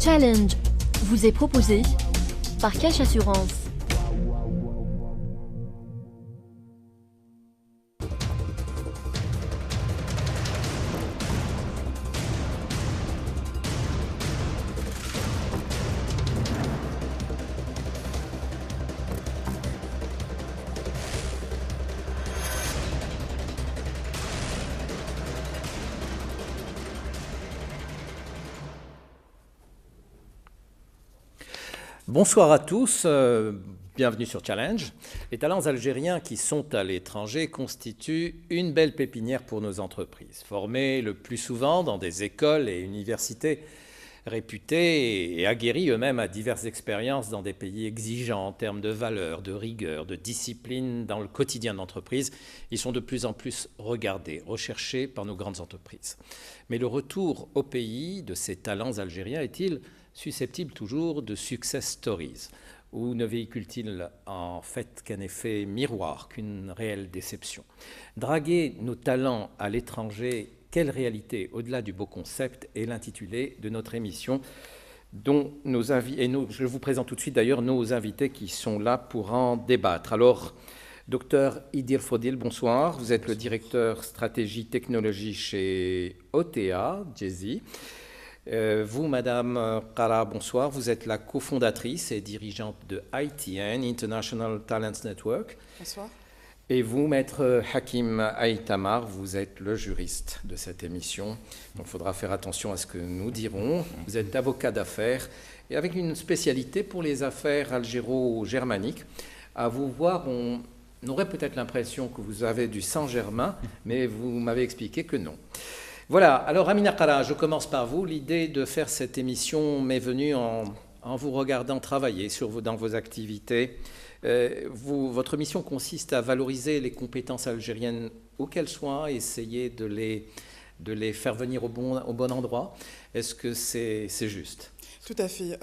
Challenge vous est proposé par Cash Assurance. Bonsoir à tous, bienvenue sur Challenge. Les talents algériens qui sont à l'étranger constituent une belle pépinière pour nos entreprises. Formés le plus souvent dans des écoles et universités réputés et aguerris eux-mêmes à diverses expériences dans des pays exigeants en termes de valeurs, de rigueur, de discipline dans le quotidien d'entreprise, ils sont de plus en plus regardés, recherchés par nos grandes entreprises. Mais le retour au pays de ces talents algériens est-il susceptible toujours de success stories, ou ne véhicule-t-il en fait qu'un effet miroir, qu'une réelle déception? Draguer nos talents à l'étranger, quelle réalité au-delà du beau concept, est l'intitulé de notre émission, dont je vous présente tout de suite d'ailleurs nos invités qui sont là pour en débattre. Alors, Docteur Idir Fodil, bonsoir. Vous êtes le directeur stratégie technologie chez OTA, Jay-Z. Vous, Madame Qara, bonsoir. Vous êtes la cofondatrice et dirigeante de ITN, International Talents Network. Bonsoir. Et vous, Maître Hakim Aïtamar, vous êtes le juriste de cette émission. Donc, il faudra faire attention à ce que nous dirons. Vous êtes avocat d'affaires et avec une spécialité pour les affaires algéro-germaniques. À vous voir, on aurait peut-être l'impression que vous avez du sang germain, mais vous m'avez expliqué que non. Voilà, alors Amina Qara, je commence par vous. L'idée de faire cette émission m'est venue en vous regardant travailler dans vos activités. Votre mission consiste à valoriser les compétences algériennes où qu'elles soient, essayer de les faire venir au bon endroit. Est-ce que c'est juste ? Tout à fait.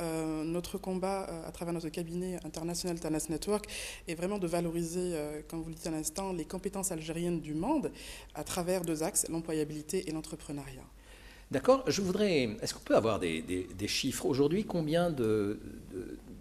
Notre combat à travers notre cabinet International Talents Network est vraiment de valoriser, comme vous le dites à l'instant, les compétences algériennes du monde à travers deux axes, l'employabilité et l'entrepreneuriat. D'accord. Est-ce qu'on peut avoir des chiffres? Aujourd'hui, combien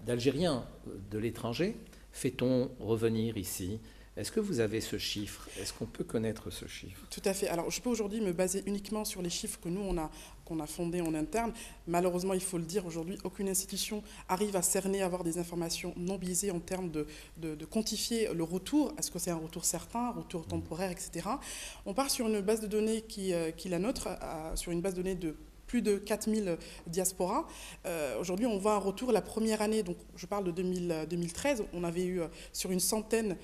d'Algériens de l'étranger fait-on revenir ici? Est-ce que vous avez ce chiffre? Est-ce qu'on peut connaître ce chiffre? Tout à fait. Alors, je peux aujourd'hui me baser uniquement sur les chiffres que nous, qu'on a fondés en interne. Malheureusement, il faut le dire, aujourd'hui, aucune institution arrive à cerner, à avoir des informations non biaisées en termes de quantifier le retour. Est-ce que c'est un retour certain, un retour temporaire, etc. On part sur une base de données qui est la nôtre, sur une base de données de plus de 4000 diasporas. Aujourd'hui, on voit un retour la première année, donc je parle de 2013, on avait eu sur une centaine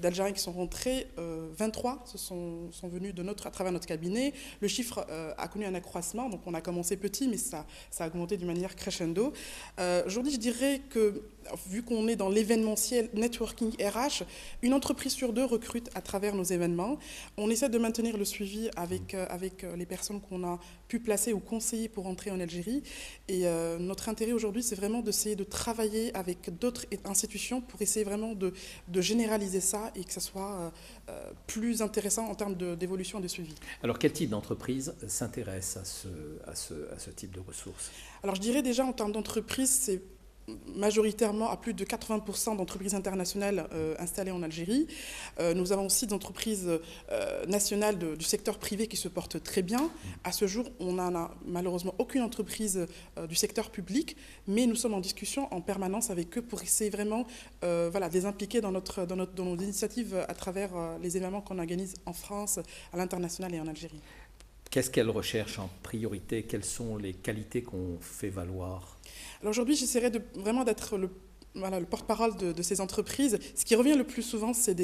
d'Algériens qui sont rentrés, 23 sont venus à travers notre cabinet. Le chiffre a connu un accroissement, donc on a commencé petit, mais ça a augmenté d'une manière crescendo. Aujourd'hui, je dirais que, vu qu'on est dans l'événementiel networking RH, une entreprise sur deux recrute à travers nos événements. On essaie de maintenir le suivi avec les personnes qu'on a pu placer ou conseiller pour entrer en Algérie. Et notre intérêt aujourd'hui, c'est vraiment d'essayer de travailler avec d'autres institutions pour essayer vraiment de généraliser ça et que ça soit plus intéressant en termes d'évolution et de suivi. Alors, quel type d'entreprise s'intéresse à ce type de ressources? Alors, je dirais déjà en termes d'entreprise, c'est majoritairement à plus de 80% d'entreprises internationales installées en Algérie. Nous avons aussi des entreprises nationales du secteur privé qui se portent très bien. À ce jour, on n'en a malheureusement aucune entreprise du secteur public, mais nous sommes en discussion en permanence avec eux pour essayer vraiment de les impliquer dans nos initiatives à travers les événements qu'on organise en France, à l'international et en Algérie. Qu'est-ce qu'elles recherchent en priorité? Quelles sont les qualités qu'on fait valoir? Alors aujourd'hui, j'essaierai vraiment d'être le porte-parole de ces entreprises. Ce qui revient le plus souvent, c'est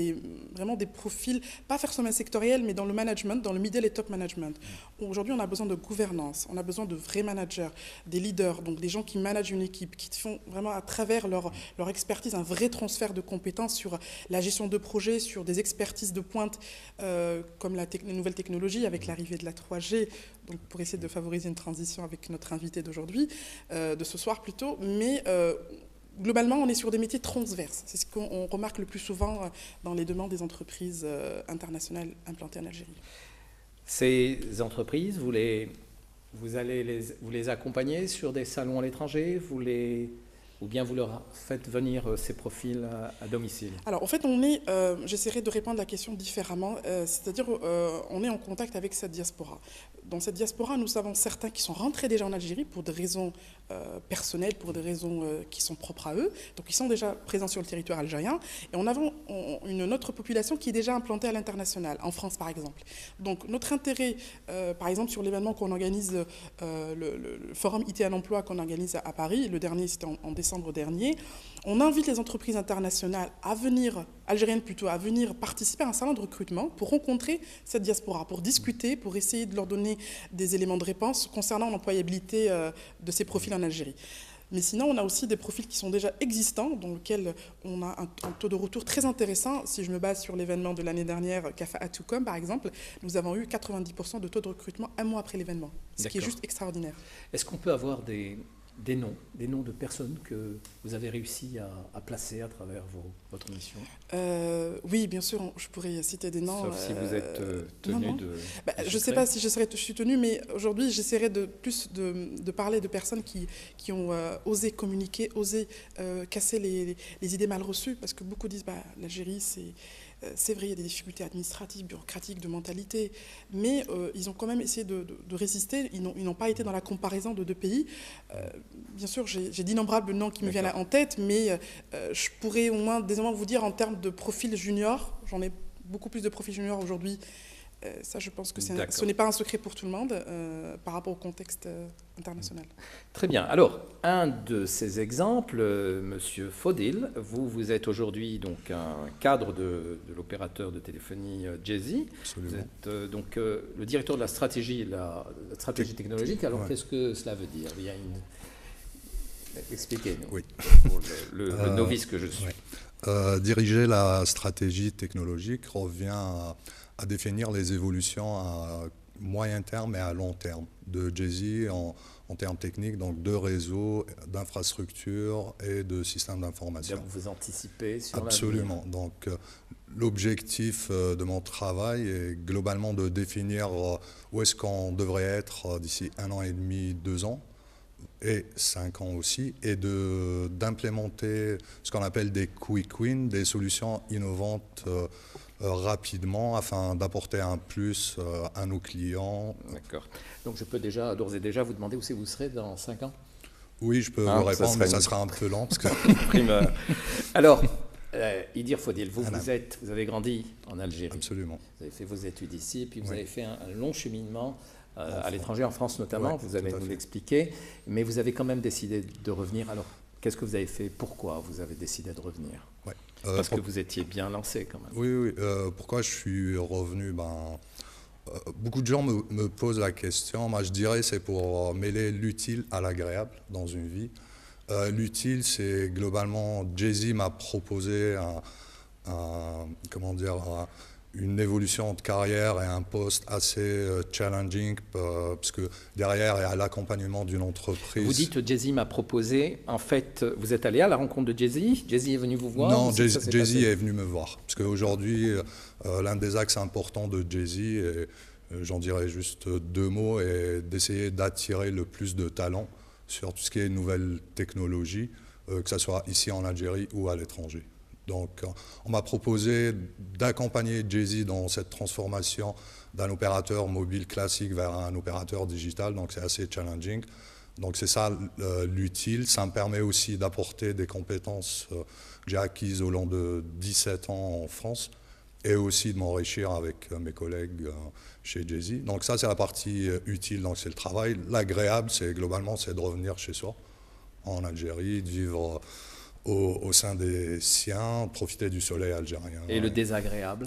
vraiment des profils, pas forcément sectoriels, mais dans le management, dans le middle et top management. Aujourd'hui, on a besoin de gouvernance, on a besoin de vrais managers, des leaders, donc des gens qui managent une équipe, qui font vraiment à travers leur expertise un vrai transfert de compétences sur la gestion de projets, sur des expertises de pointe comme les nouvelles technologies avec l'arrivée de la 3G, donc pour essayer de favoriser une transition avec notre invité d'aujourd'hui, de ce soir plutôt, mais globalement, on est sur des métiers transverses. C'est ce qu'on remarque le plus souvent dans les demandes des entreprises internationales implantées en Algérie. Ces entreprises, vous les vous les accompagnez sur des salons à l'étranger, ou bien vous leur faites venir ces profils à domicile? Alors, en fait, j'essaierai de répondre à la question différemment, c'est-à-dire on est en contact avec cette diaspora. Dans cette diaspora, nous avons certains qui sont rentrés déjà en Algérie pour des raisons personnelles, pour des raisons qui sont propres à eux, donc ils sont déjà présents sur le territoire algérien, et on a une autre population qui est déjà implantée à l'international, en France par exemple. Donc notre intérêt, par exemple sur l'événement qu'on organise, le forum IT à l'emploi qu'on organise à Paris, le dernier c'était en décembre dernier, on invite les entreprises internationales algériennes plutôt, à venir participer à un salon de recrutement pour rencontrer cette diaspora, pour discuter, pour essayer de leur donner des éléments de réponse concernant l'employabilité de ces profils en Algérie. Mais sinon, on a aussi des profils qui sont déjà existants, dans lesquels on a un taux de retour très intéressant. Si je me base sur l'événement de l'année dernière, Kafa'atukum par exemple, nous avons eu 90% de taux de recrutement un mois après l'événement, ce qui est juste extraordinaire. Est-ce qu'on peut avoir des noms de personnes que vous avez réussi à placer à travers votre mission? Oui, bien sûr, je pourrais citer des noms. Sauf si vous êtes tenu de... je ne sais pas si je suis tenu, mais aujourd'hui, j'essaierai plus de parler de personnes qui ont osé communiquer, osé casser les idées mal reçues, parce que beaucoup disent l'Algérie, c'est vrai, il y a des difficultés administratives, bureaucratiques, de mentalité, mais ils ont quand même essayé de résister. Ils n'ont pas été dans la comparaison de deux pays. Bien sûr, j'ai d'innombrables noms qui me viennent en tête, mais je pourrais au moins désormais vous dire en termes de profil junior, j'en ai beaucoup plus de profils juniors aujourd'hui. Ça, je pense que ce n'est pas un secret pour tout le monde par rapport au contexte international. Très bien. Alors, un de ces exemples, Monsieur Fodil, vous êtes aujourd'hui donc un cadre de l'opérateur de téléphonie Djezzy. Vous êtes donc le directeur de la stratégie technologique. Alors, qu'est-ce que cela veut dire? Expliquez-nous, oui. Pour le novice que je suis. Diriger la stratégie technologique revient à définir les évolutions à moyen terme et à long terme de Djezzy en termes techniques, donc de réseaux, d'infrastructures et de systèmes d'information. Vous anticipez sur l'avenir. Absolument. Donc l'objectif de mon travail est globalement de définir où est-ce qu'on devrait être d'ici 1 an et demi, 2 ans, et 5 ans aussi, et d'implémenter ce qu'on appelle des quick wins, des solutions innovantes rapidement afin d'apporter un plus à nos clients. D'accord. Donc je peux d'ores et déjà vous demander où vous serez dans 5 ans? Oui, je peux vous répondre, mais ça sera un peu lent. Parce que... Alors, Idir Fodil, vous avez grandi en Algérie. Absolument. Vous avez fait vos études ici, puis vous avez fait un long cheminement à l'étranger, en France notamment, vous allez nous l'expliquer, mais vous avez quand même décidé de revenir. Alors, qu'est-ce que vous avez fait? Pourquoi vous avez décidé de revenir? Parce que vous étiez bien lancé quand même. Oui. Pourquoi je suis revenu? Beaucoup de gens me posent la question. Moi, je dirais c'est pour mêler l'utile à l'agréable dans une vie. L'utile, c'est globalement, Djezzy m'a proposé une évolution de carrière et un poste assez challenging, parce que derrière, il y a l'accompagnement d'une entreprise. Vous dites Djezzy m'a proposé, en fait, vous êtes allé à la rencontre de Djezzy? Djezzy est venu vous voir? Non, Djezzy est venu me voir, parce qu'aujourd'hui, l'un des axes importants de Djezzy, et j'en dirais juste 2 mots, est d'essayer d'attirer le plus de talents sur tout ce qui est nouvelles technologies, que ce soit ici en Algérie ou à l'étranger. Donc, on m'a proposé d'accompagner Djezzy dans cette transformation d'un opérateur mobile classique vers un opérateur digital. Donc, c'est assez challenging. Donc, c'est ça l'utile. Ça me permet aussi d'apporter des compétences que j'ai acquises au long de 17 ans en France et aussi de m'enrichir avec mes collègues chez Djezzy. Donc, ça, c'est la partie utile. Donc, c'est le travail. L'agréable, c'est globalement, c'est de revenir chez soi en Algérie, de vivre au sein des siens, profiter du soleil algérien. Et le désagréable?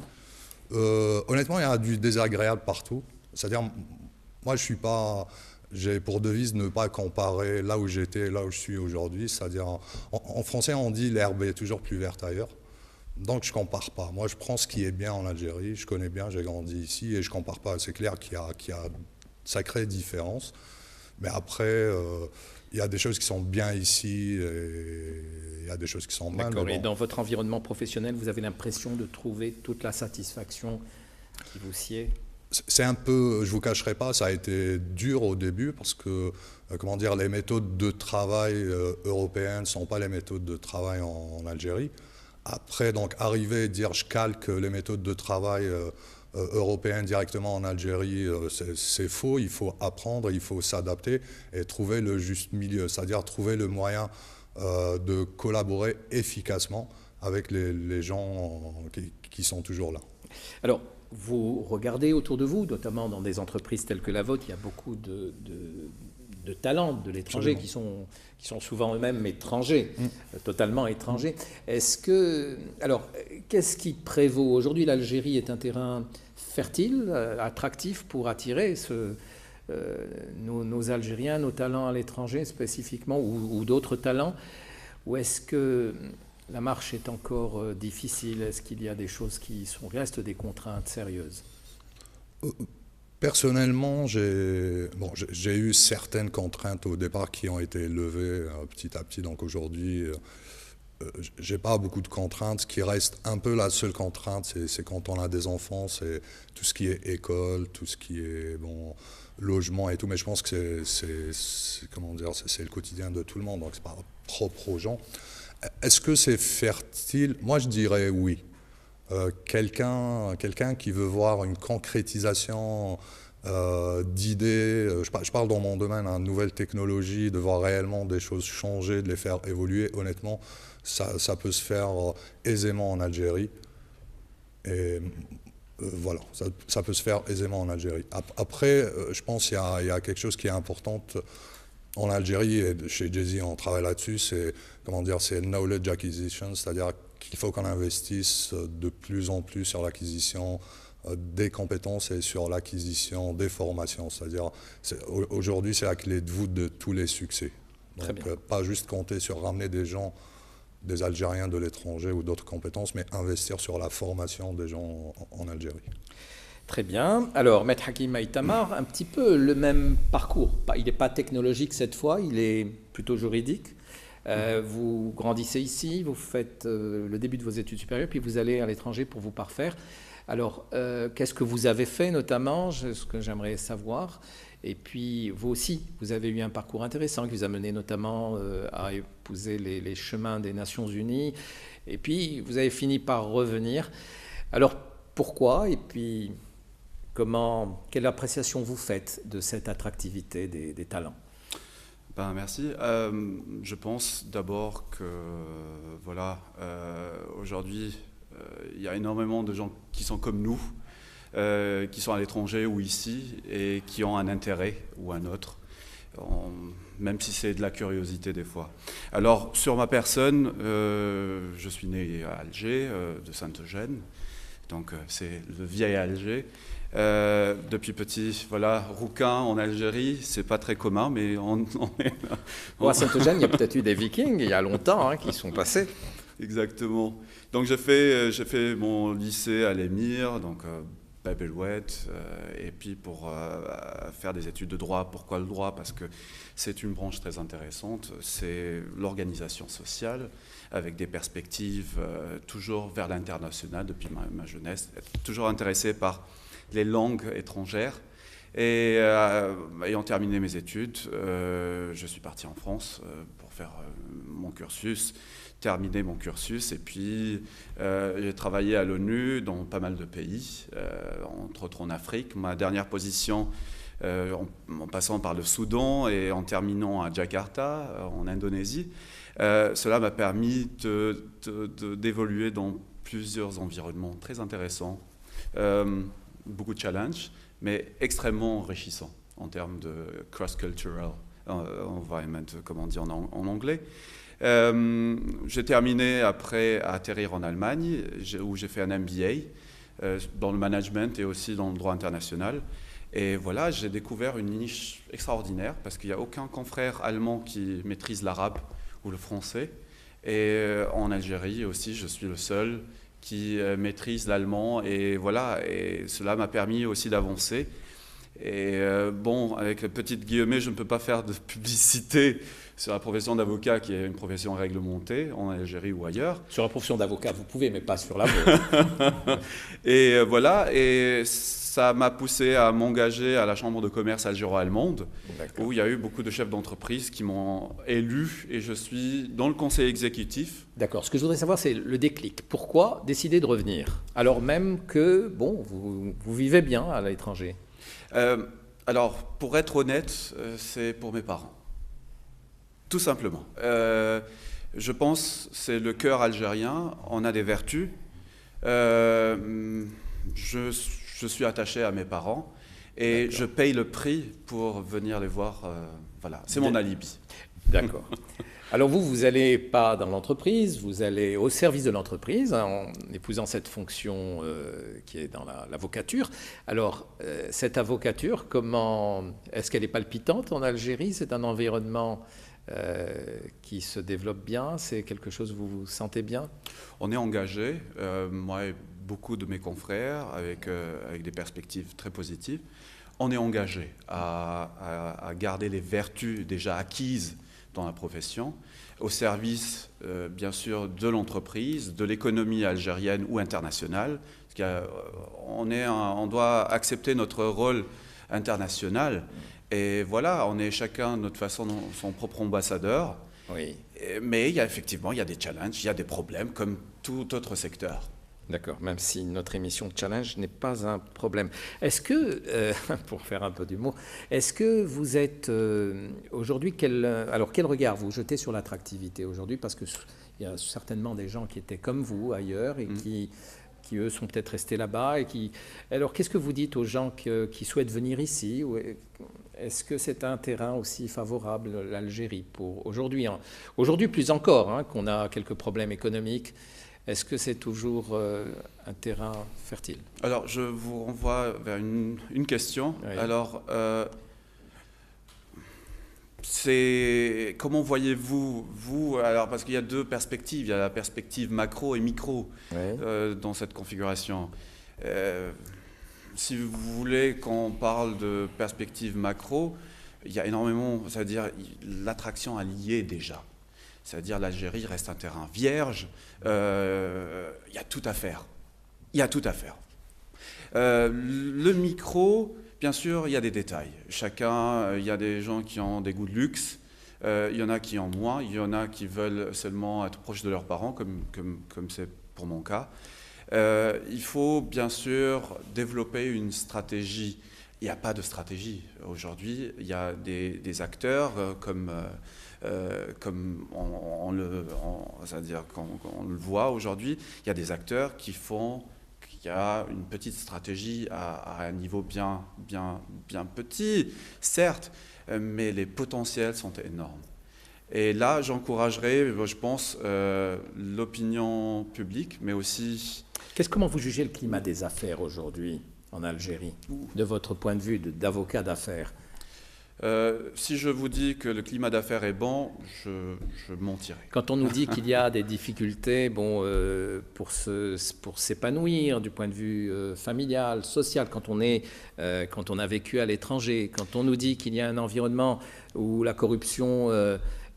Honnêtement, il y a du désagréable partout. C'est-à-dire, moi, j'ai pour devise ne pas comparer là où j'étais et là où je suis aujourd'hui. C'est-à-dire, en français, on dit l'herbe est toujours plus verte ailleurs. Donc, je ne compare pas. Moi, je prends ce qui est bien en Algérie. Je connais bien, j'ai grandi ici et je ne compare pas. C'est clair qu'il y a sacrée différence. Mais après, il y a des choses qui sont bien ici et il y a des choses qui sont mal. D'accord. Et dans votre environnement professionnel, vous avez l'impression de trouver toute la satisfaction qui vous sied? c'est un peu, je ne vous cacherai pas, ça a été dur au début parce que, comment dire, les méthodes de travail européennes ne sont pas les méthodes de travail en Algérie. Après, donc, arriver et dire je calque les méthodes de travail européennes directement en Algérie, c'est faux. Il faut apprendre, il faut s'adapter et trouver le juste milieu, c'est-à-dire trouver le moyen de collaborer efficacement avec les gens qui sont toujours là. Alors, vous regardez autour de vous, notamment dans des entreprises telles que la vôtre, il y a beaucoup de talents de l'étranger qui sont souvent eux-mêmes étrangers, totalement étrangers. Alors, qu'est-ce qui prévaut aujourd'hui? L'Algérie est un terrain fertile, attractif pour attirer nos Algériens, nos talents à l'étranger spécifiquement, ou d'autres talents, ou est-ce que la marche est encore difficile? Est-ce qu'il y a des choses qui restent des contraintes sérieuses? Personnellement, j'ai eu certaines contraintes au départ qui ont été levées petit à petit. Donc aujourd'hui, j'ai pas beaucoup de contraintes. Ce qui reste un peu la seule contrainte, c'est quand on a des enfants, c'est tout ce qui est école, tout ce qui est logement et tout. Mais je pense que c'est le quotidien de tout le monde, donc c'est pas propre aux gens. Est-ce que c'est fertile? Moi, je dirais oui. Quelqu'un qui veut voir une concrétisation d'idées, je parle dans mon domaine, nouvelles technologies, de voir réellement des choses changer, de les faire évoluer, honnêtement, ça peut se faire aisément en Algérie. Et voilà, ça peut se faire aisément en Algérie. Après, je pense qu'il y a quelque chose qui est important en Algérie, et chez Jay-Z, on travaille là-dessus, c'est le knowledge acquisition, c'est-à-dire qu'il faut qu'on investisse de plus en plus sur l'acquisition des compétences et sur l'acquisition des formations. C'est-à-dire, aujourd'hui, c'est la clé de voûte de tous les succès. Donc, pas juste compter sur ramener des gens, des Algériens de l'étranger ou d'autres compétences, mais investir sur la formation des gens en Algérie. Très bien. Alors, Maître Hakim Aïtamar, un petit peu le même parcours. Il n'est pas technologique cette fois, il est plutôt juridique. Vous grandissez ici, vous faites le début de vos études supérieures, puis vous allez à l'étranger pour vous parfaire. Alors, qu'est-ce que vous avez fait notamment, ce que j'aimerais savoir. Et puis, vous aussi, vous avez eu un parcours intéressant qui vous a mené notamment à épouser les chemins des Nations Unies. Et puis, vous avez fini par revenir. Alors, pourquoi? Et puis, quelle appréciation vous faites de cette attractivité des talents? Merci. Je pense d'abord que aujourd'hui, il y a énormément de gens qui sont comme nous, qui sont à l'étranger ou ici, et qui ont un intérêt ou un autre, même si c'est de la curiosité des fois. Alors, sur ma personne, je suis né à Alger, de Saint-Eugène, donc c'est le vieil Alger. Depuis petit, rouquin en Algérie, c'est pas très commun, mais à Saint-Eugène, il y a peut-être eu des Vikings, il y a longtemps, qui sont passés. Exactement. Donc j'ai fait mon lycée à l'Émir, donc Babelouet, et puis pour faire des études de droit. Pourquoi le droit? Parce que c'est une branche très intéressante, c'est l'organisation sociale, avec des perspectives toujours vers l'international depuis ma jeunesse, toujours intéressé par les langues étrangères. Et ayant terminé mes études, je suis parti en France pour faire mon cursus, terminer mon cursus, et puis j'ai travaillé à l'ONU dans pas mal de pays, entre autres en Afrique. Ma dernière position, en passant par le Soudan et en terminant à Jakarta, en Indonésie, cela m'a permis d'évoluer dans plusieurs environnements très intéressants, beaucoup de challenges, mais extrêmement enrichissants en termes de cross-cultural environment, comme on dit en anglais. J'ai terminé après à atterrir en Allemagne, où j'ai fait un MBA dans le management et aussi dans le droit international. Et voilà, j'ai découvert une niche extraordinaire, parce qu'il n'y a aucun confrère allemand qui maîtrise l'arabe ou le français. Et en Algérie aussi, je suis le seul qui maîtrise l'allemand, et voilà, et cela m'a permis aussi d'avancer. Et bon, avec la petite guillemets, je ne peux pas faire de publicité sur la profession d'avocat qui est une profession réglementée en Algérie ou ailleurs. Sur la profession d'avocat, vous pouvez, mais pas sur la vôtre. Et voilà, et ça m'a poussé à m'engager à la Chambre de commerce algéro-allemande, où il y a eu beaucoup de chefs d'entreprise qui m'ont élu et je suis dans le conseil exécutif. D'accord. Ce que je voudrais savoir, c'est le déclic. Pourquoi décider de revenir, alors même que, bon, vous vivez bien à l'étranger? Alors, pour être honnête, c'est pour mes parents. Tout simplement. Je pense que c'est le cœur algérien, on a des vertus. Je suis attaché à mes parents et je paye le prix pour venir les voir. Voilà, c'est mon alibi. D'accord. Alors vous n'allez pas dans l'entreprise, vous allez au service de l'entreprise, hein, en épousant cette fonction qui est dans l'avocature. Alors, cette avocature, comment est-ce qu'elle est palpitante en Algérie? C'est un environnement qui se développe bien? C'est quelque chose où vous vous sentez bien? On est engagé, moi et beaucoup de mes confrères, avec des perspectives très positives. On est engagé à garder les vertus déjà acquises dans la profession, au service, bien sûr, de l'entreprise, de l'économie algérienne ou internationale. Parce on doit accepter notre rôle international. Et voilà, on est chacun, de notre façon, son propre ambassadeur. Oui. Mais effectivement, il y a des challenges, il y a des problèmes, comme tout autre secteur. D'accord, même si notre émission Challenge n'est pas un problème. Est-ce que, pour faire un peu d'humour, est-ce que vous êtes aujourd'hui, quel regard vous jetez sur l'attractivité aujourd'hui? Parce qu'il y a certainement des gens qui étaient comme vous ailleurs et qui eux, sont peut-être restés là-bas. Alors, qu'est-ce que vous dites aux gens qui souhaitent venir ici? Est-ce que c'est un terrain aussi favorable, l'Algérie, pour aujourd'hui? Aujourd'hui, plus encore, hein, qu'on a quelques problèmes économiques. Est-ce que c'est toujours un terrain fertile? Alors, je vous renvoie vers une question. Oui. Alors, comment voyez-vous, alors, parce qu'il y a deux perspectives, il y a la perspective macro et micro dans cette configuration. Si vous voulez qu'on parle de perspective macro, il y a énormément, c'est-à-dire l'attraction alliée déjà. C'est-à-dire l'Algérie reste un terrain vierge, il y a tout à faire. Il y a tout à faire. Le micro, bien sûr, il y a des détails. Chacun, il y a des gens qui ont des goûts de luxe, il y en a qui en ont moins, il y en a qui veulent seulement être proches de leurs parents, comme c'est pour mon cas. Il faut bien sûr développer une stratégie. Il n'y a pas de stratégie aujourd'hui. Il y a des acteurs comme c'est-à-dire qu'on le voit aujourd'hui, il y a des acteurs qui a une petite stratégie à un niveau bien petit, certes, mais les potentiels sont énormes. Et là, j'encouragerais, je pense, l'opinion publique, mais aussi... Comment vous jugez le climat des affaires aujourd'hui en Algérie, de votre point de vue d'avocat d'affaires? Si je vous dis que le climat d'affaires est bon, je mentirai. Quand on nous dit qu'il y a des difficultés pour s'épanouir du point de vue familial, social, quand on a vécu à l'étranger, quand on nous dit qu'il y a un environnement où la corruption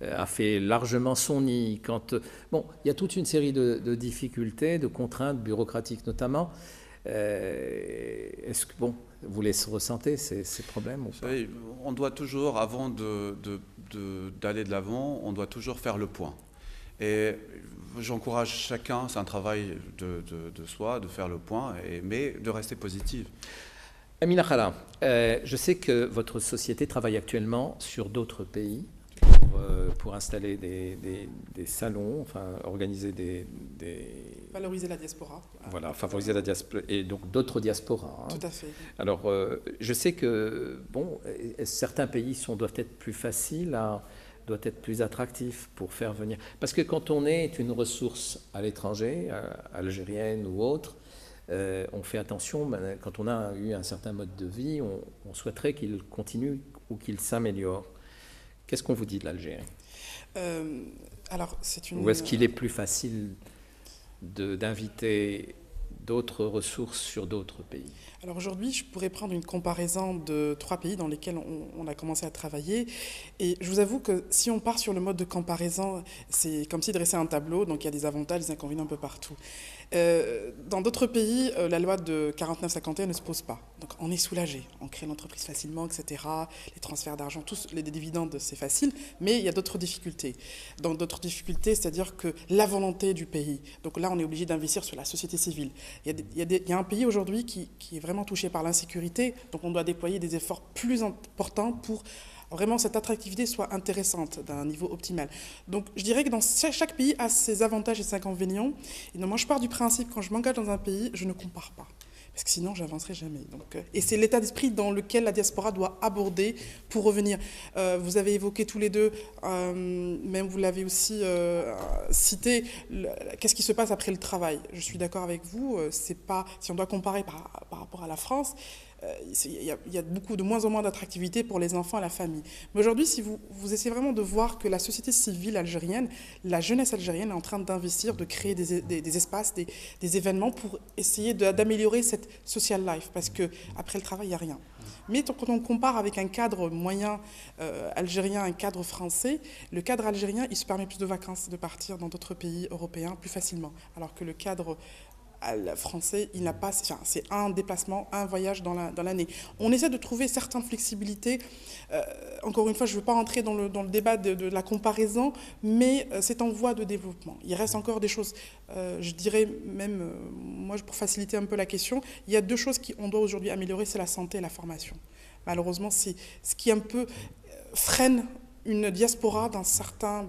a fait largement son nid, il y a toute une série de difficultés, de contraintes bureaucratiques notamment. Est-ce que vous les ressentez ces problèmes ou pas? Vous savez, on doit toujours, avant d'aller de l'avant, on doit toujours faire le point. Et j'encourage chacun, c'est un travail de soi, de faire le point, mais de rester positif. Amina Khala, je sais que votre société travaille actuellement sur d'autres pays pour installer des salons, enfin organiser valoriser la diaspora. Voilà, favoriser la diaspora et donc d'autres diasporas. Hein. Tout à fait. Alors, je sais que certains pays doivent être plus faciles, doivent être plus attractifs pour faire venir. Parce que quand on est une ressource à l'étranger, algérienne ou autre, on fait attention. Quand on a eu un certain mode de vie, on souhaiterait qu'il continue ou qu'il s'améliore. Qu'est-ce qu'on vous dit de l'Algérie? Ou est-ce qu'il est plus facile d'inviter d'autres ressources sur d'autres pays? Alors aujourd'hui, je pourrais prendre une comparaison de 3 pays dans lesquels on a commencé à travailler. Et je vous avoue que si on part sur le mode de comparaison, c'est comme si dresser un tableau, donc il y a des avantages, des inconvénients un peu partout. Dans d'autres pays, la loi de 49-51 ne se pose pas. Donc on est soulagé, on crée l'entreprise facilement, etc. Les transferts d'argent, tous les dividendes, c'est facile, mais il y a d'autres difficultés. Dans d'autres difficultés, c'est-à-dire que la volonté du pays. Donc là, on est obligé d'investir sur la société civile. Il y a un pays aujourd'hui qui est vraiment touché par l'insécurité, donc on doit déployer des efforts plus importants pour vraiment cette attractivité soit intéressante d'un niveau optimal. Donc je dirais que dans chaque pays a ses avantages et ses inconvénients. Et donc moi je pars du principe, quand je m'engage dans un pays, je ne compare pas. Parce que sinon, je n'avancerai jamais. Donc, et c'est l'état d'esprit dans lequel la diaspora doit aborder pour revenir. Vous avez évoqué tous les deux, même vous l'avez aussi cité, qu'est-ce qui se passe après le travail? Je suis d'accord avec vous, c'est pas, si on doit comparer par rapport à la France, il y a beaucoup de moins en moins d'attractivité pour les enfants et la famille. Mais aujourd'hui, si vous essayez vraiment de voir que la société civile algérienne, la jeunesse algérienne est en train d'investir, de créer des espaces, des événements pour essayer d'améliorer cette social life, parce qu'après le travail, il n'y a rien. Mais quand on compare avec un cadre moyen algérien, un cadre français, le cadre algérien, il se permet plus de vacances, de partir dans d'autres pays européens plus facilement, alors que le cadre français, il n'a pas, enfin, c'est un déplacement, un voyage dans l'année. On essaie de trouver certaines flexibilités. Encore une fois, je ne veux pas rentrer dans le débat de la comparaison, mais c'est en voie de développement. Il reste encore des choses, je dirais même, moi pour faciliter un peu la question, il y a 2 choses qu'on doit aujourd'hui améliorer, c'est la santé et la formation. Malheureusement, c'est ce qui un peu freine une diaspora d'un certain,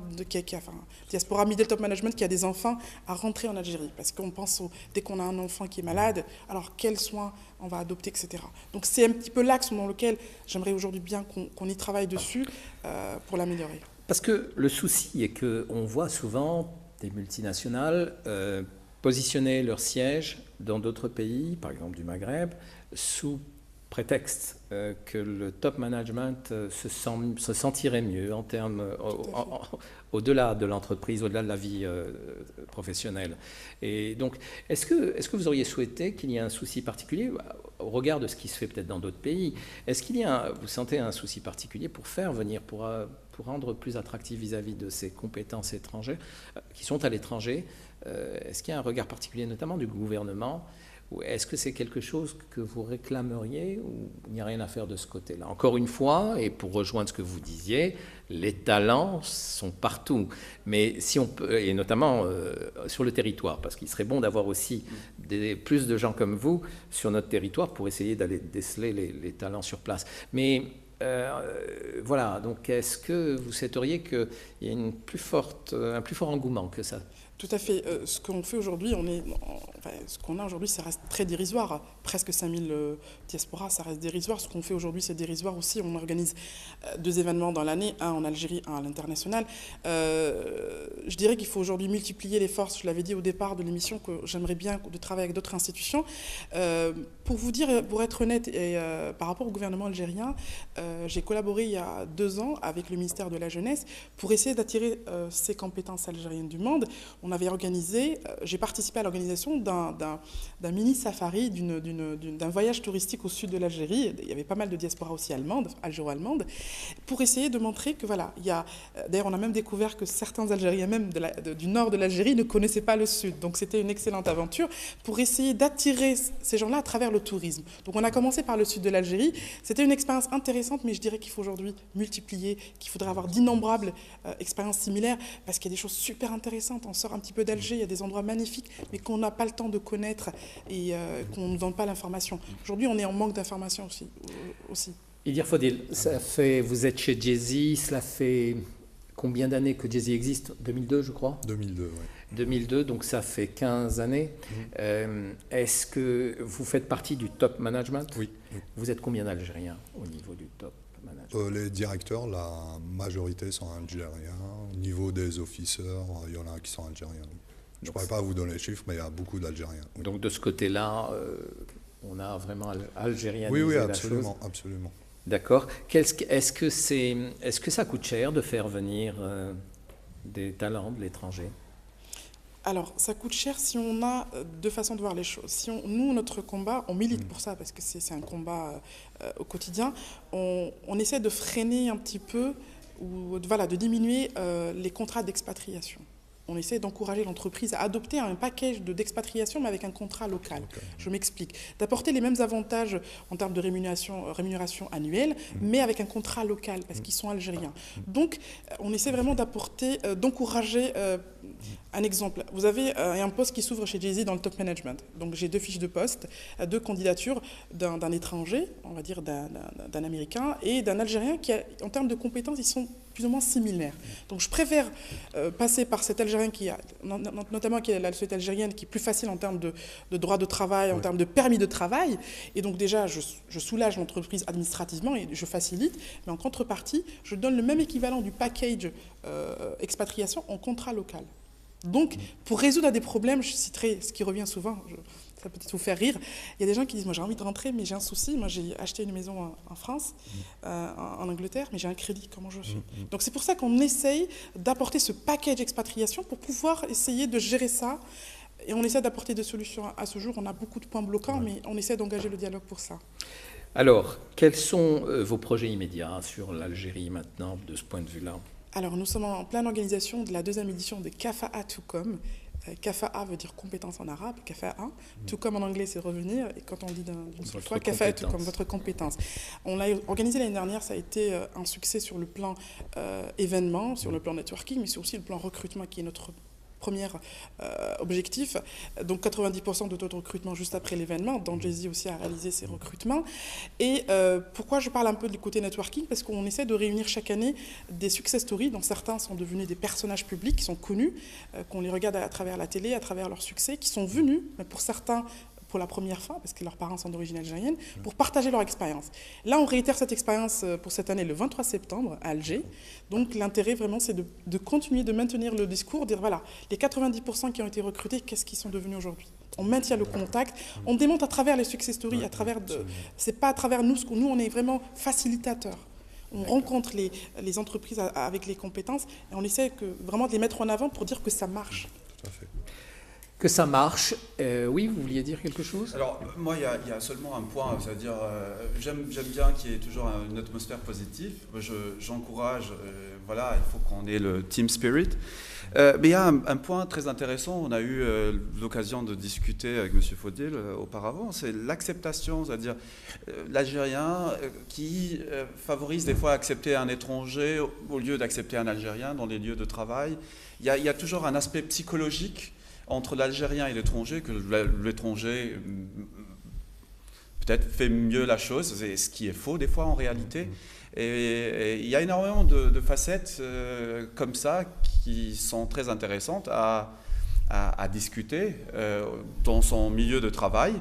diaspora middle top management qui a des enfants à rentrer en Algérie. Parce qu'on pense, dès qu'on a un enfant qui est malade, alors quels soins on va adopter, etc. Donc c'est un petit peu l'axe dans lequel j'aimerais aujourd'hui bien qu'on y travaille dessus pour l'améliorer. Parce que le souci est qu'on voit souvent des multinationales positionner leur siège dans d'autres pays, par exemple du Maghreb, sous prétexte que le top management se sentirait mieux en termes au-delà de l'entreprise, au-delà de la vie professionnelle. Et donc, est-ce que vous auriez souhaité qu'il y ait un souci particulier au regard de ce qui se fait peut-être dans d'autres pays? Est-ce qu'il y a, vous sentez un souci particulier pour faire venir, pour rendre plus attractif vis-à-vis de ces compétences étrangères qui sont à l'étranger? Est-ce qu'il y a un regard particulier, notamment du gouvernement? Ou est-ce que c'est quelque chose que vous réclameriez ou il n'y a rien à faire de ce côté-là? Encore une fois, et pour rejoindre ce que vous disiez, les talents sont partout. Mais si on peut, et notamment sur le territoire, parce qu'il serait bon d'avoir aussi plus de gens comme vous sur notre territoire pour essayer d'aller déceler les talents sur place. Mais voilà, donc est-ce que vous souhaiteriez qu'il y ait un plus fort engouement que ça? Tout à fait. Ce qu'on fait aujourd'hui, ce qu'on a aujourd'hui, ça reste très dérisoire. Presque 5000 diasporas, ça reste dérisoire. Ce qu'on fait aujourd'hui, c'est dérisoire aussi. On organise 2 événements dans l'année, un en Algérie, un à l'international. Je dirais qu'il faut aujourd'hui multiplier les forces. Je l'avais dit au départ de l'émission que j'aimerais bien de travailler avec d'autres institutions. Pour vous dire, pour être honnête, et par rapport au gouvernement algérien, j'ai collaboré il y a 2 ans avec le ministère de la Jeunesse pour essayer d'attirer ces compétences algériennes du monde. On avait organisé, j'ai participé à l'organisation d'un mini-safari, d'un voyage touristique au sud de l'Algérie. Il y avait pas mal de diasporas aussi algéro-allemandes, pour essayer de montrer que voilà, d'ailleurs on a même découvert que certains Algériens même du nord de l'Algérie ne connaissaient pas le sud. Donc c'était une excellente aventure pour essayer d'attirer ces gens-là à travers le tourisme. Donc on a commencé par le sud de l'Algérie. C'était une expérience intéressante, mais je dirais qu'il faut aujourd'hui multiplier, qu'il faudrait avoir d'innombrables expériences similaires, parce qu'il y a des choses super intéressantes. On sort un petit peu d'Alger, il y a des endroits magnifiques, mais qu'on n'a pas le temps de connaître et qu'on ne donne pas l'information. Aujourd'hui, on est en manque d'informations aussi. Idir Fodil, vous êtes chez Djezzy, cela fait combien d'années que Djezzy existe? 2002, je crois? 2002, oui. 2002, donc ça fait 15 années. Est-ce que vous faites partie du top management? Oui. Vous êtes combien d'Algériens au niveau du top management? Les directeurs, la majorité sont algériens. Au niveau des officers, il y en a qui sont algériens. Je ne pourrais pas vous donner les chiffres, mais il y a beaucoup d'Algériens. Oui. Donc de ce côté-là, on a vraiment algérianisé oui, la absolument, chose. absolument. D'accord. Est-ce que ça coûte cher de faire venir des talents de l'étranger? Alors, ça coûte cher si on a deux façons de voir les choses. Si nous, notre combat, on milite pour ça, parce que c'est un combat au quotidien, on essaie de freiner un petit peu, ou voilà, de diminuer les contrats d'expatriation. On essaie d'encourager l'entreprise à adopter un package d'expatriation, mais avec un contrat local. Je m'explique. D'apporter les mêmes avantages en termes de rémunération annuelle, mais avec un contrat local, parce qu'ils sont algériens. Donc, on essaie vraiment d'encourager. Un exemple, vous avez un poste qui s'ouvre chez Jay-Z dans le top management. Donc, j'ai 2 fiches de poste, 2 candidatures d'un étranger, on va dire d'un Américain, et d'un Algérien qui, en termes de compétences, ils sont plus ou moins similaires. Donc, je préfère passer par cet Algérien qui a, notamment qui est la société algérienne, qui est plus facile en termes de droit de travail, en termes de permis de travail. Et donc, déjà, je soulage l'entreprise administrativement et je facilite. Mais en contrepartie, je donne le même équivalent du package expatriation en contrat local. Donc, pour résoudre des problèmes, je citerai ce qui revient souvent, ça peut peut-être vous faire rire, il y a des gens qui disent « moi j'ai envie de rentrer, mais j'ai un souci, moi j'ai acheté une maison en France, en Angleterre, mais j'ai un crédit, comment je fais ?» Donc c'est pour ça qu'on essaye d'apporter ce package expatriation pour pouvoir essayer de gérer ça, et on essaie d'apporter des solutions à ce jour. On a beaucoup de points bloquants, mais on essaie d'engager le dialogue pour ça. Alors, quels sont vos projets immédiats sur l'Algérie maintenant, de ce point de vue-là ? Alors, nous sommes en pleine organisation de la 2e édition de Kafa'a Toucom. Kafa'a veut dire compétence en arabe, Kafa'a. Toucom en anglais, c'est revenir. Et quand on dit d'une seule fois, Kafa'a Toucom, votre compétence. On l'a organisé l'année dernière, ça a été un succès sur le plan événement, sur le plan networking, mais c'est aussi le plan recrutement qui est notre premier objectif. Donc 90% de taux de recrutement juste après l'événement, dont Jay-Z aussi a réalisé ses recrutements. Et pourquoi je parle un peu du côté networking? Parce qu'on essaie de réunir chaque année des success stories, dont certains sont devenus des personnages publics qui sont connus, qu'on les regarde à travers la télé, à travers leur succès, qui sont venus, mais pour certains pour la première fois, parce que leurs parents sont d'origine algérienne, pour partager leur expérience. Là, on réitère cette expérience pour cette année le 23 septembre à Alger. Donc l'intérêt vraiment, c'est de continuer, de maintenir le discours, dire voilà, les 90% qui ont été recrutés, qu'est-ce qu'ils sont devenus aujourd'hui? On maintient le contact, on démontre à travers les success stories, à travers c'est pas à travers nous, nous on est vraiment facilitateurs. On rencontre les entreprises avec les compétences et on essaie vraiment de les mettre en avant pour dire que ça marche. Tout à fait. Que ça marche. Oui, vous vouliez dire quelque chose? Alors, moi, il y a seulement un point, c'est-à-dire, j'aime bien qu'il y ait toujours une atmosphère positive. J'encourage, voilà, il faut qu'on ait le team spirit. Mais il y a un point très intéressant, on a eu l'occasion de discuter avec M. Faudil auparavant, c'est l'acceptation, c'est-à-dire l'Algérien qui favorise des fois accepter un étranger au lieu d'accepter un Algérien dans les lieux de travail. Il y a toujours un aspect psychologique entre l'Algérien et l'étranger, que l'étranger peut-être fait mieux la chose, ce qui est faux des fois en réalité. Et il y a énormément de facettes comme ça qui sont très intéressantes à discuter dans son milieu de travail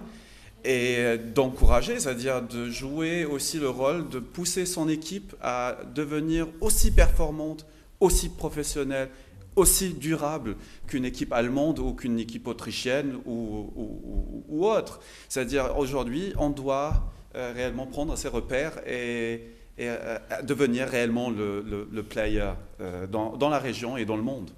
et d'encourager, c'est-à-dire de jouer aussi le rôle de pousser son équipe à devenir aussi performante, aussi professionnelle, aussi durable qu'une équipe allemande ou qu'une équipe autrichienne ou autre. C'est-à-dire aujourd'hui, on doit réellement prendre ses repères et devenir réellement le player dans la région et dans le monde.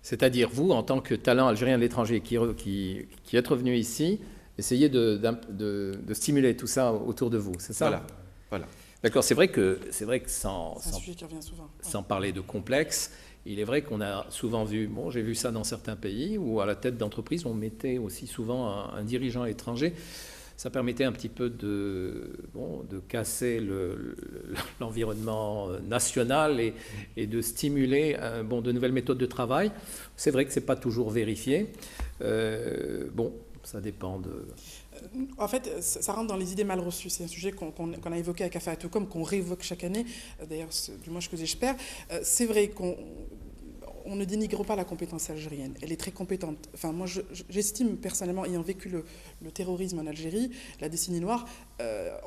C'est-à-dire vous, en tant que talent algérien de l'étranger qui êtes revenu ici, essayez de stimuler tout ça autour de vous, c'est ça? Voilà. D'accord, c'est vrai que sans parler de complexe, il est vrai qu'on a souvent vu, j'ai vu ça dans certains pays, où à la tête d'entreprise, on mettait aussi souvent un dirigeant étranger. Ça permettait un petit peu de casser l'environnement national et de stimuler de nouvelles méthodes de travail. C'est vrai que ce n'est pas toujours vérifié. Ça dépend de... En fait, ça rentre dans les idées mal reçues. C'est un sujet qu'on a évoqué à Kafa'a Toucom, qu'on réévoque chaque année. D'ailleurs, du moins ce que j'espère. C'est vrai qu'on ne dénigre pas la compétence algérienne. Elle est très compétente. Enfin, moi, j'estime personnellement, ayant vécu le terrorisme en Algérie, la décennie noire,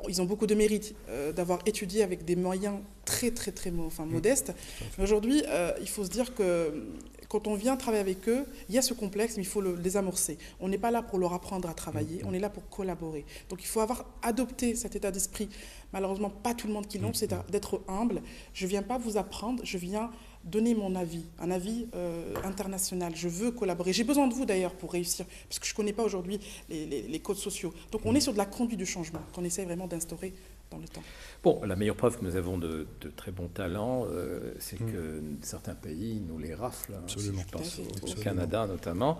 ils ont beaucoup de mérite d'avoir étudié avec des moyens très, très, très modestes. Mais aujourd'hui, il faut se dire que quand on vient travailler avec eux, il y a ce complexe, mais il faut le désamorcer. On n'est pas là pour leur apprendre à travailler, on est là pour collaborer. Donc il faut avoir adopté cet état d'esprit. Malheureusement, pas tout le monde qui l'ont, c'est d'être humble. Je ne viens pas vous apprendre, je viens donner mon avis, un avis international. Je veux collaborer. J'ai besoin de vous d'ailleurs pour réussir, parce que je ne connais pas aujourd'hui les codes sociaux. Donc on est sur de la conduite du changement qu'on essaie vraiment d'instaurer dans le temps. Bon, la meilleure preuve que nous avons de très bons talents, c'est que certains pays nous les raflent. Absolument. Si je pense au Absolument. Canada notamment.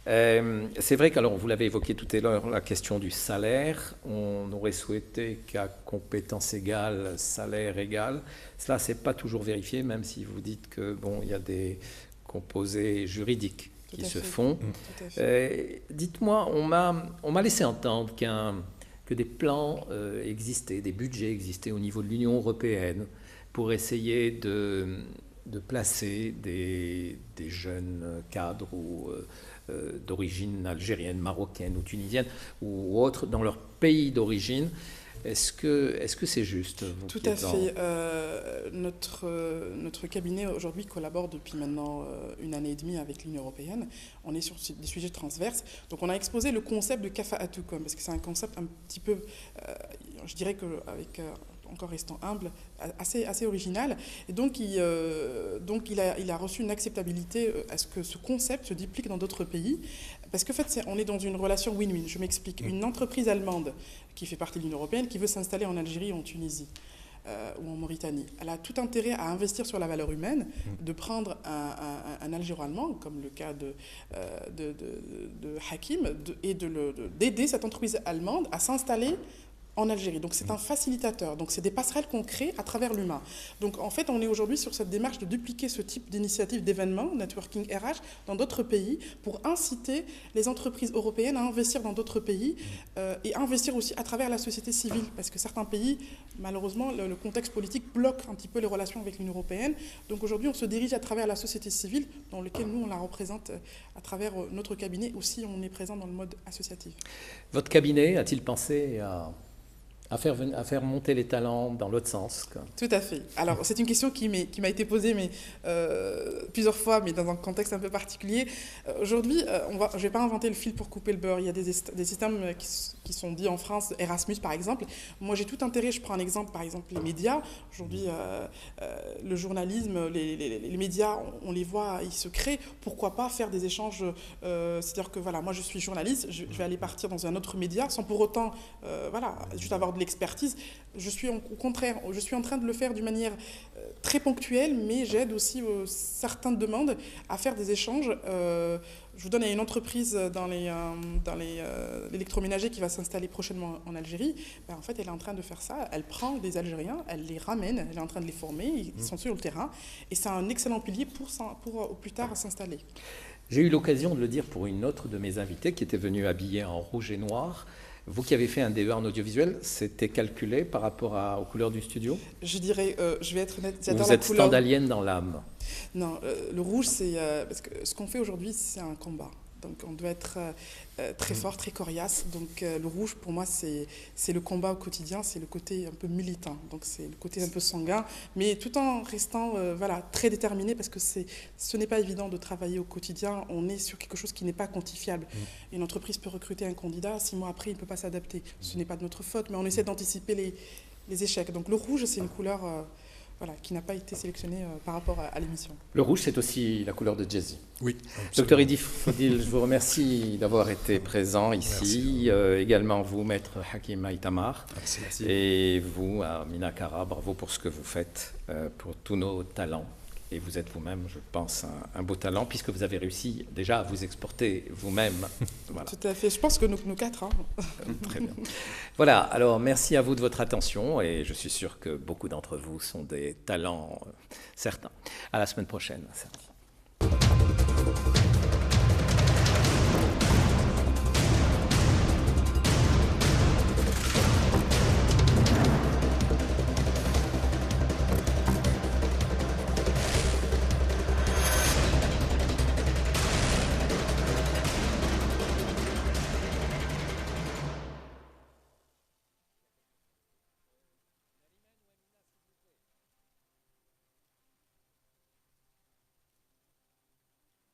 C'est vrai qu'alors, vous l'avez évoqué tout à l'heure, la question du salaire. On aurait souhaité qu'à compétences égales, salaire égal. Cela, c'est pas toujours vérifié, même si vous dites que bon, il y a des composés juridiques qui se font. Dites-moi, on m'a laissé entendre que des plans existaient, des budgets existaient au niveau de l'Union européenne pour essayer de placer des jeunes cadres ou d'origine algérienne, marocaine ou tunisienne ou autre dans leur pays d'origine. Est-ce que c'est juste vous Tout à fait. Notre cabinet aujourd'hui collabore depuis maintenant 1 année et demie avec l'Union européenne. On est sur des sujets transverses. Donc on a exposé le concept de Kafa'atukum, parce que c'est un concept un petit peu, je dirais qu'avec... encore restant humble, assez original. Et donc, il a reçu une acceptabilité à ce que ce concept se duplique dans d'autres pays. Parce qu'en fait, on est dans une relation win-win. Je m'explique. Une entreprise allemande qui fait partie de l'Union européenne, qui veut s'installer en Algérie ou en Tunisie, ou en Mauritanie, elle a tout intérêt à investir sur la valeur humaine, de prendre un Algéro-allemand, comme le cas de Hakim, et d'aider cette entreprise allemande à s'installer en Algérie. Donc c'est un facilitateur. Donc c'est des passerelles qu'on crée à travers l'humain. Donc en fait, on est aujourd'hui sur cette démarche de dupliquer ce type d'initiative d'événements, networking RH, dans d'autres pays pour inciter les entreprises européennes à investir dans d'autres pays et investir aussi à travers la société civile. Parce que certains pays, malheureusement, le contexte politique bloque un petit peu les relations avec l'Union européenne. Donc aujourd'hui, on se dirige à travers la société civile, dans laquelle nous, on la représente à travers notre cabinet. Aussi, on est présent dans le mode associatif. Votre cabinet a-t-il pensé à faire monter les talents dans l'autre sens, quoi? Tout à fait. Alors, c'est une question qui m'a été posée plusieurs fois, mais dans un contexte un peu particulier. Aujourd'hui, je ne vais pas inventer le fil pour couper le beurre. Il y a des systèmes qui sont dits en France, Erasmus par exemple. Moi, j'ai tout intérêt, je prends un exemple, par exemple, les médias. Aujourd'hui, le journalisme, les médias, on les voit, ils se créent. Pourquoi pas faire des échanges c'est-à-dire que, voilà, moi, je suis journaliste, je vais aller partir dans un autre média sans pour autant, juste avoir de l'expertise. Au contraire, je suis en train de le faire d'une manière très ponctuelle, mais j'aide aussi certaines demandes à faire des échanges. Je vous donne une entreprise dans l'électroménager qui va s'installer prochainement en Algérie. Ben, en fait, elle est en train de faire ça. Elle prend des Algériens, elle les ramène, elle est en train de les former, ils sont sur le terrain. Et c'est un excellent pilier pour plus tard s'installer. J'ai eu l'occasion de le dire pour une autre de mes invitées qui était venue habillée en rouge et noir. Vous qui avez fait un DEA en audiovisuel, c'était calculé par rapport aux couleurs du studio? Je dirais, je vais être honnête, j'adore la couleur. Vous êtes stendhalienne dans l'âme? Non, le rouge, c'est... parce que ce qu'on fait aujourd'hui, c'est un combat. Donc on doit être très fort, très coriace. Donc le rouge, pour moi, c'est le combat au quotidien, c'est le côté un peu militant. Donc c'est le côté un peu sanguin, mais tout en restant très déterminé, parce que ce n'est pas évident de travailler au quotidien. On est sur quelque chose qui n'est pas quantifiable. Une entreprise peut recruter un candidat, 6 mois après, il ne peut pas s'adapter. Ce n'est pas de notre faute, mais on essaie d'anticiper les échecs. Donc le rouge, c'est une couleur... qui n'a pas été sélectionné par rapport à l'émission. Le rouge, c'est aussi la couleur de Jazzy. Oui. Docteur Eddy Fodil, je vous remercie d'avoir été présent ici. Également vous, Maître Hakim Aïtamar. Merci. Et vous, Amina Kara, bravo pour ce que vous faites pour tous nos talents. Et vous êtes vous-même, je pense, un beau talent, puisque vous avez réussi déjà à vous exporter vous-même. Voilà. Tout à fait. Je pense que nous quatre. Très bien. Voilà, alors merci à vous de votre attention, et je suis sûr que beaucoup d'entre vous sont des talents certains. À la semaine prochaine.